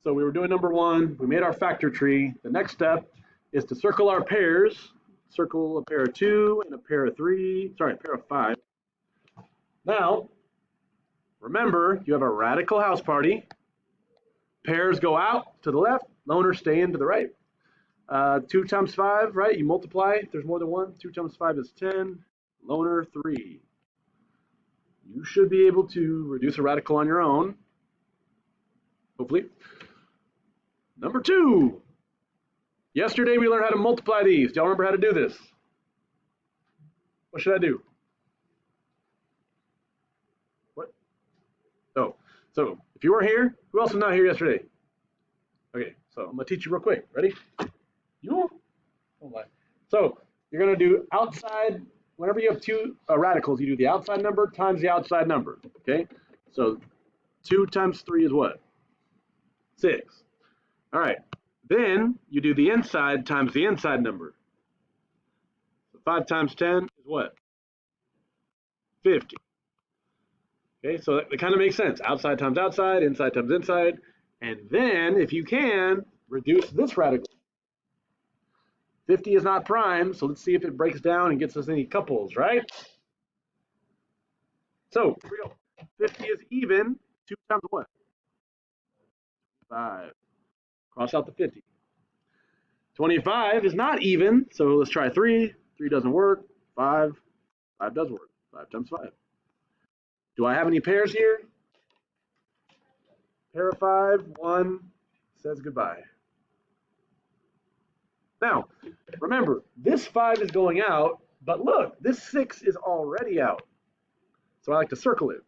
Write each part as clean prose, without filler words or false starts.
So we were doing number one. We made our factor tree. The next step is to circle our pairs. Circle a pair of 2 and a pair of 3. Sorry, a pair of 5. Now, remember, you have a radical house party. Pairs go out to the left. Loners stay in to the right. 2 times 5, right? You multiply. If there's more than one. 2 times 5 is 10. Loner 3. You should be able to reduce a radical on your own. Hopefully. Number 2. Yesterday we learned how to multiply these. Do y'all remember how to do this? What should I do? What? Oh, so if you weren't here, who else was not here yesterday? Okay, so I'm gonna teach you real quick. Ready? You? Oh my. So you're gonna do outside. Whenever you have 2 radicals, you do the outside number times the outside number. Okay. So 2 times 3 is what? 6. All right. Then you do the inside times the inside number. So 5 times 10 is what? 50. Okay, so that kind of makes sense. Outside times outside, inside times inside. And then, if you can, reduce this radical. 50 is not prime, so let's see if it breaks down and gets us any couples, right? So, here we go. 50 is even. 2 times what? 5. Cross out the 50. 25 is not even, so let's try 3. 3 doesn't work. 5. 5 does work. 5 times 5. Do I have any pairs here? Pair of 5. 1 says goodbye. Now, remember, this 5 is going out, but look, this 6 is already out. So I like to circle it.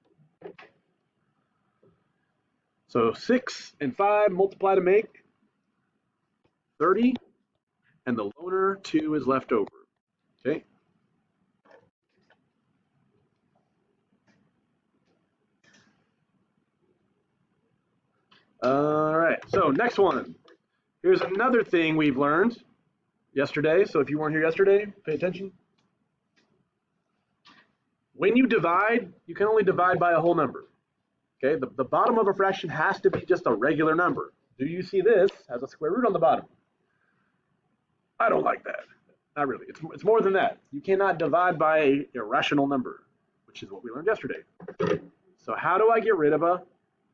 So 6 and 5 multiply to make 30, and the loner 2 is left over. Okay. All right, so next one. Here's another thing we've learned yesterday. So if you weren't here yesterday, pay attention. When you divide, you can only divide by a whole number. Okay, the bottom of a fraction has to be just a regular number. Do you see this has a square root on the bottom? I don't like that. Not really. It's more than that. You cannot divide by an irrational number, which is what we learned yesterday. So how do I get rid of a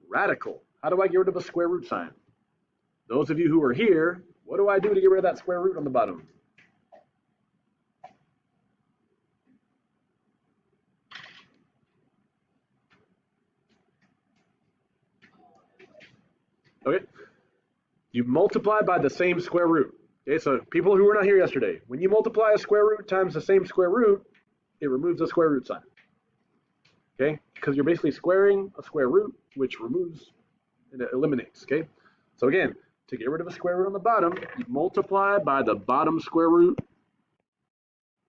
radical? How do I get rid of a square root sign? Those of you who are here, what do I do to get rid of that square root on the bottom? Okay. You multiply by the same square root. Okay, so people who were not here yesterday, when you multiply a square root times the same square root, it removes the square root sign. Okay, because you're basically squaring a square root, which removes and it eliminates. Okay, so again, to get rid of a square root on the bottom, you multiply by the bottom square root.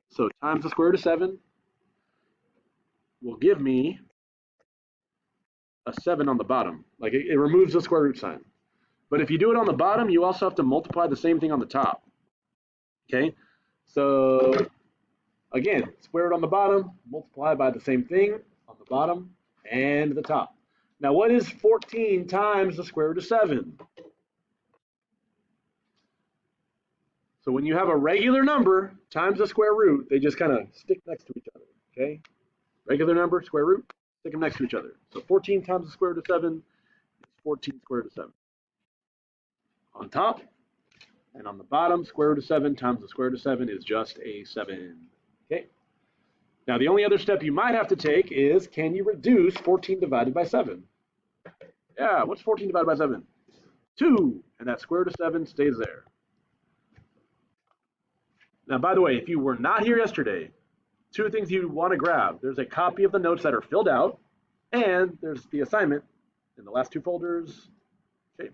So times the square root of 7 will give me a 7 on the bottom. Like it removes the square root sign. But if you do it on the bottom, you also have to multiply the same thing on the top. Okay, so again, square root on the bottom, multiply by the same thing on the bottom and the top. Now, what is 14 times the square root of 7? So when you have a regular number times the square root, they just kind of stick next to each other. Okay, regular number, square root, stick them next to each other. So 14 times the square root of 7 is 14 square root of 7. On top and on the bottom, square root of 7 times the square root of 7 is just a 7. Okay. Now the only other step you might have to take is, can you reduce 14 divided by 7? Yeah, what's 14 divided by 7? 2, and that square root of 7 stays there. Now, by the way, if you were not here yesterday, 2 things you want to grab. There's a copy of the notes that are filled out, and there's the assignment in the last 2 folders. Okay.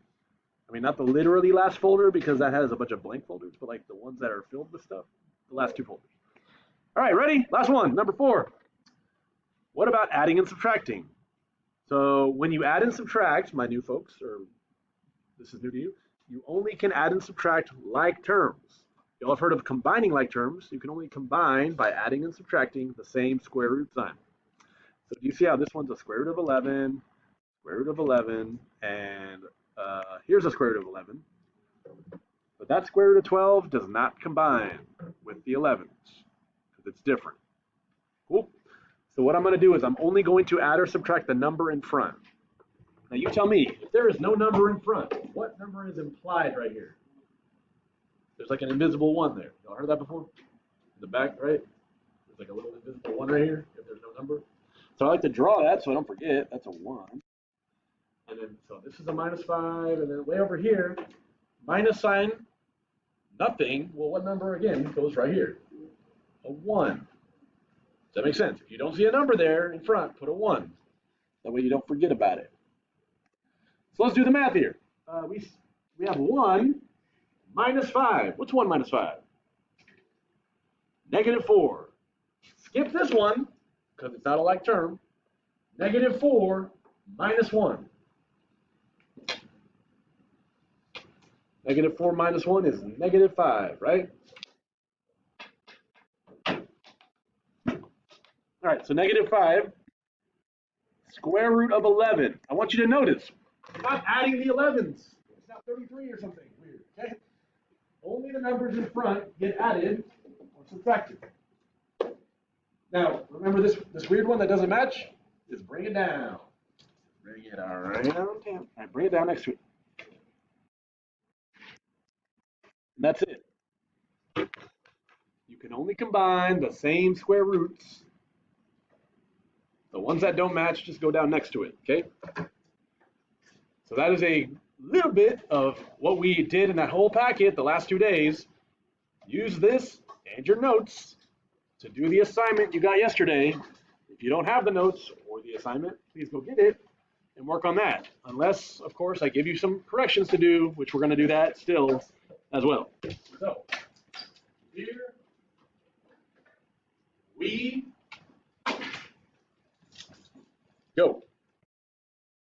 I mean, not the literally last folder, because that has a bunch of blank folders, but like the ones that are filled with stuff, the last 2 folders. All right, ready? Last one, number 4. What about adding and subtracting? So when you add and subtract, my new folks, or this is new to you, you only can add and subtract like terms. You all have heard of combining like terms. You can only combine by adding and subtracting the same square root sign. So do you see how this one's a square root of 11, square root of 11, and here's here's a square root of 11. But that square root of 12 does not combine with the 11s because it's different. Cool? So what I'm going to do is I'm only going to add or subtract the number in front. Now you tell me, if there is no number in front, what number is implied right here? There's like an invisible 1 there. Y'all heard that before? In the back, right? There's like a little invisible 1 right here if there's no number. So I like to draw that so I don't forget. That's a 1. And then, so this is a -5, and then way over here, minus sign, nothing. Well, what number again goes right here? A 1. Does that make sense? If you don't see a number there in front, put a 1. That way you don't forget about it. So let's do the math here. We have 1 minus 5. What's 1 minus 5? -4. Skip this one because it's not a like term. -4 minus 1. -4 minus 1 is -5, right? All right, so -5, square root of 11. I want you to notice, I'm not adding the 11s. It's not 33 or something weird, okay? Only the numbers in front get added or subtracted. Now, remember this weird one that doesn't match? Just bring it down. Bring it around. All right, bring it down next to it. And that's it. You can only combine the same square roots. The ones that don't match just go down next to it, okay? So that is a little bit of what we did in that whole packet the last 2 days. Use this and your notes to do the assignment you got yesterday. If you don't have the notes or the assignment, please go get it and work on that. Unless, of course, I give you some corrections to do, which we're going to do that still as well. So here we go.